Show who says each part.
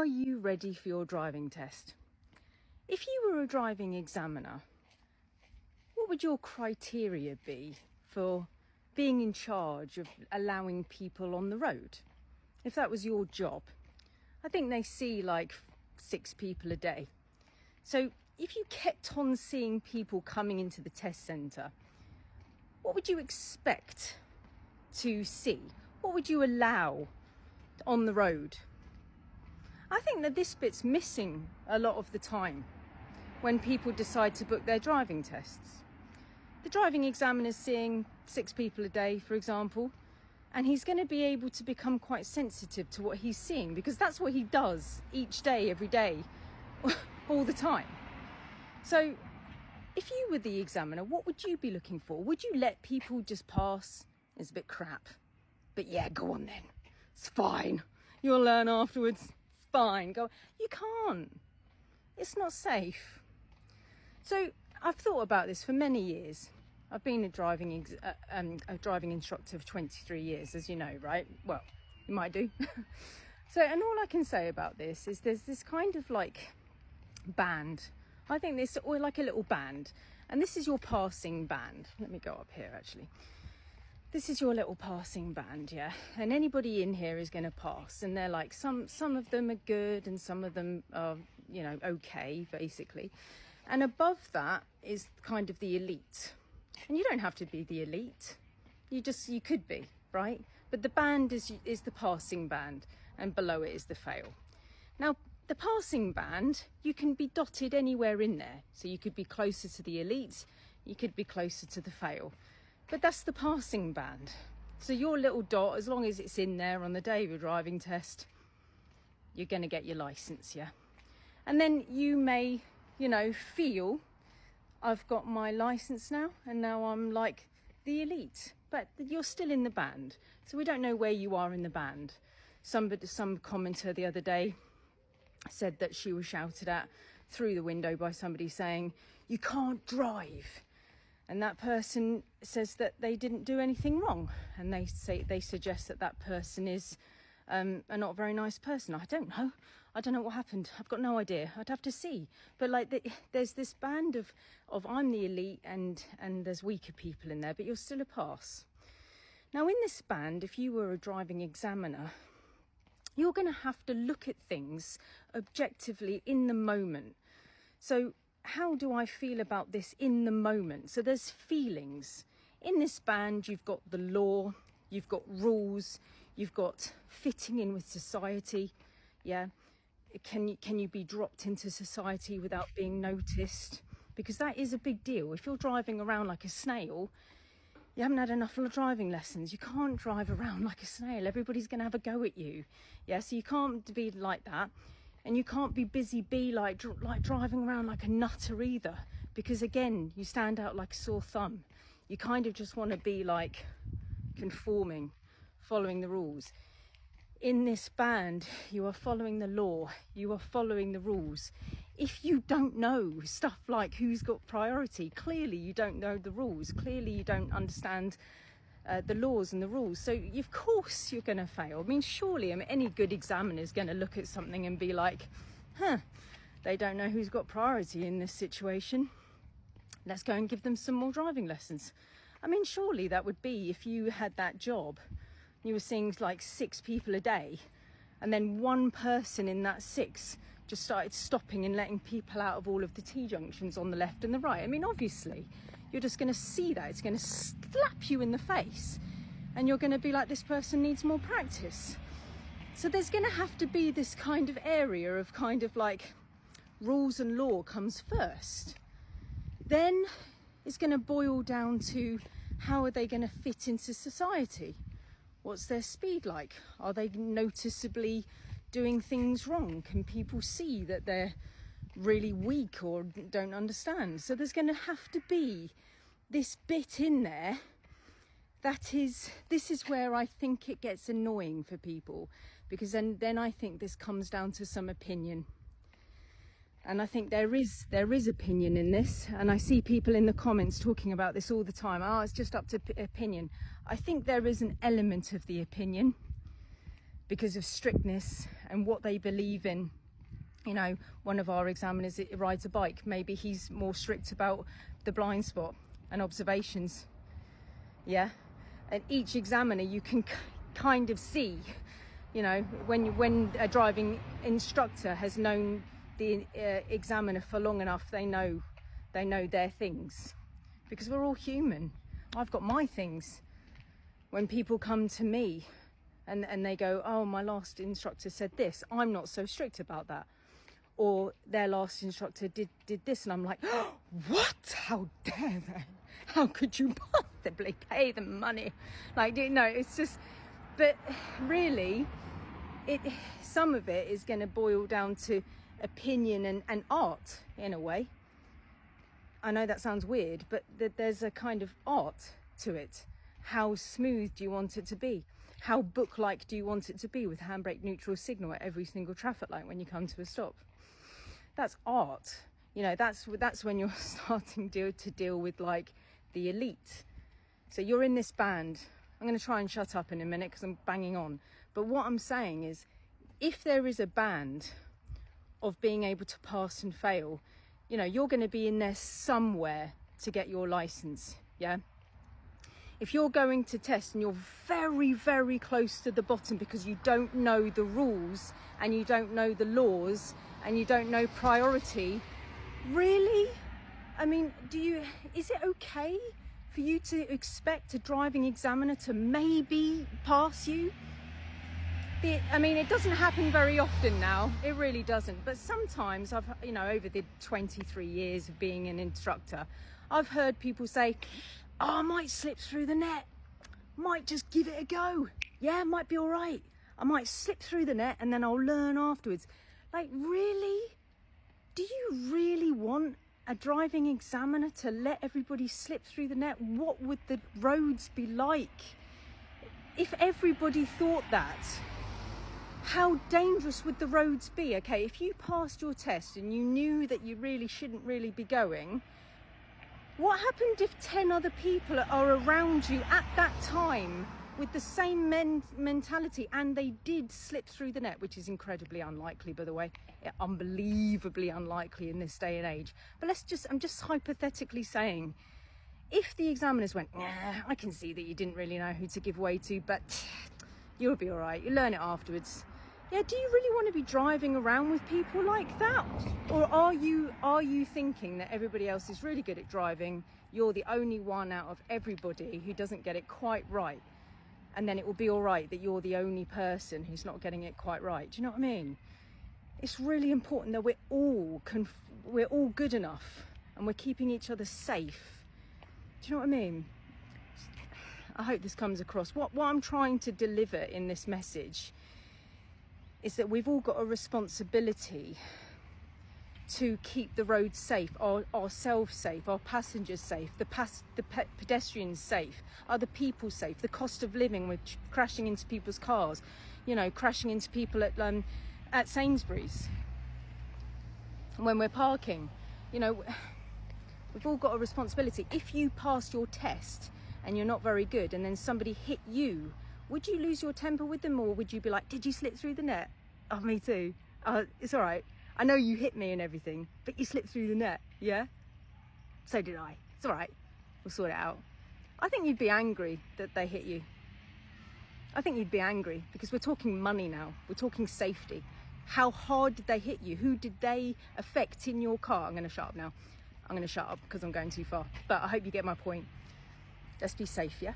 Speaker 1: Are you ready for your driving test? If you were a driving examiner, what would your criteria be for being in charge of allowing people on the road? If that was your job, I think they see like 6 people a day. So if you kept on seeing people coming into the test centre, what would you expect to see? What would you allow on the road? I think that this bit's missing a lot of the time when people decide to book their driving tests. The driving examiner's seeing 6 people a day, for example, and he's going to be able to become quite sensitive to what he's seeing, because that's what he does each day, every day, all the time. So if you were the examiner, what would you be looking for? Would you let people just pass? It's a bit crap, but yeah, go on then. It's fine. You'll learn afterwards. It's fine. Go. You can't. It's not safe. So I've thought about this for many years. I've been a driving instructor for 23 years, as you know, right? Well, you might do. So, and all I can say about this is there's this kind of like band. I think this, or like a little band, and this is your passing band. Let me go up here actually. This is your little passing band, yeah? And anybody in here is going to pass, and they're like, some of them are good and some of them are, you know, okay, basically. And above that is kind of the elite. And you don't have to be the elite. You could be, right? But the band is the passing band, and below it is the fail. Now, the passing band, you can be dotted anywhere in there. So you could be closer to the elite, you could be closer to the fail. But that's the passing band. So your little dot, as long as it's in there on the day of your driving test, you're going to get your license, yeah? And then you may, you know, feel, I've got my license now, and now I'm like the elite. But you're still in the band. So we don't know where you are in the band. Some commenter the other day said that she was shouted at through the window by somebody saying, "You can't drive." And that person says that they didn't do anything wrong, and they suggest that that person is a not very nice person. I don't know what happened. I've got no idea. I'd have to see. But like there's this band of I'm the elite, and there's weaker people in there, but you're still a pass. Now in this band, if you were a driving examiner, you're going to have to look at things objectively in the moment. So how do I feel about this in the moment? So there's feelings. In this band, you've got the law, you've got rules, you've got fitting in with society. Yeah. Can you be dropped into society without being noticed? Because that is a big deal. If you're driving around like a snail, you haven't had enough driving lessons. You can't drive around like a snail. Everybody's going to have a go at you. Yeah, so you can't be like that. And you can't be busy bee like driving around like a nutter either. Because again, you stand out like a sore thumb. You kind of just want to be like conforming, following the rules. In this band, you are following the law. You are following the rules. If you don't know stuff like who's got priority, clearly you don't know the rules. Clearly you don't understand the laws and the rules. So of course you're going to fail. I mean, surely any good examiner is going to look at something and be like, they don't know who's got priority in this situation. Let's go and give them some more driving lessons. I mean, surely that would be, if you had that job, you were seeing like 6 people a day, and then one person in that 6 just started stopping and letting people out of all of the T-junctions on the left and the right. I mean, obviously, you're just going to see that. It's going to slap you in the face, and you're going to be like, this person needs more practice. So there's going to have to be this kind of area of kind of like rules and law comes first. Then it's going to boil down to how are they going to fit into society? What's their speed like? Are they noticeably doing things wrong? Can people see that they're really weak or don't understand? So there's going to have to be this bit in there this is where I think it gets annoying for people, because then I think this comes down to some opinion. And I think there is opinion in this, and I see people in the comments talking about this all the time. Oh, it's just up to opinion. I think there is an element of the opinion because of strictness and what they believe in. You know, one of our examiners rides a bike. Maybe he's more strict about the blind spot and observations. Yeah, and each examiner you can kind of see, you know, when a driving instructor has known the examiner for long enough, they know their things, because we're all human. I've got my things. When people come to me and they go, oh, my last instructor said this, I'm not so strict about that. Or their last instructor did this, and I'm like, oh, what? How dare they? How could you possibly pay them money? Like, you know, it's just, but really, some of it is going to boil down to opinion and art in a way. I know that sounds weird, but there's a kind of art to it. How smooth do you want it to be? How book-like do you want it to be, with handbrake neutral signal at every single traffic light when you come to a stop? That's art. You know, that's when you're starting to deal with like the elite. So you're in this band. I'm going to try and shut up in a minute because I'm banging on. But what I'm saying is, if there is a band of being able to pass and fail, you know, you're going to be in there somewhere to get your license. Yeah. If you're going to test and you're very, very close to the bottom because you don't know the rules and you don't know the laws and you don't know priority, really? I mean, is it okay for you to expect a driving examiner to maybe pass you? I mean, it doesn't happen very often now. It really doesn't. But sometimes you know, over the 23 years of being an instructor, I've heard people say, oh, I might slip through the net. Might just give it a go. Yeah, might be all right. I might slip through the net and then I'll learn afterwards. Like, really? Do you really want a driving examiner to let everybody slip through the net? What would the roads be like if everybody thought that? How dangerous would the roads be? Okay, if you passed your test and you knew that you really shouldn't really be going, what happened if 10 other people are around you at that time with the same mentality and they did slip through the net, which is incredibly unlikely, by the way, unbelievably unlikely in this day and age. But I'm just hypothetically saying, if the examiners went, nah, I can see that you didn't really know who to give way to, but you'll be all right, you learn it afterwards. Yeah, do you really want to be driving around with people like that? Or are you thinking that everybody else is really good at driving, you're the only one out of everybody who doesn't get it quite right, and then it will be all right that you're the only person who's not getting it quite right? Do you know what I mean? It's really important that we're all good enough and we're keeping each other safe. Do you know what I mean? I hope this comes across. What I'm trying to deliver in this message is that we've all got a responsibility to keep the roads safe, ourselves safe, our passengers safe, the pedestrians safe, other people safe, the cost of living with crashing into people's cars, you know, crashing into people at Sainsbury's when we're parking. You know, we've all got a responsibility. If you passed your test and you're not very good and then somebody hit you, would you lose your temper with them, or would you be like, did you slip through the net? Oh, me too. It's all right. I know you hit me and everything, but you slipped through the net, yeah? So did I. It's all right. We'll sort it out. I think you'd be angry that they hit you. I think you'd be angry because we're talking money now. We're talking safety. How hard did they hit you? Who did they affect in your car? I'm going to shut up now. I'm going to shut up because I'm going too far. But I hope you get my point. Let's be safe, yeah?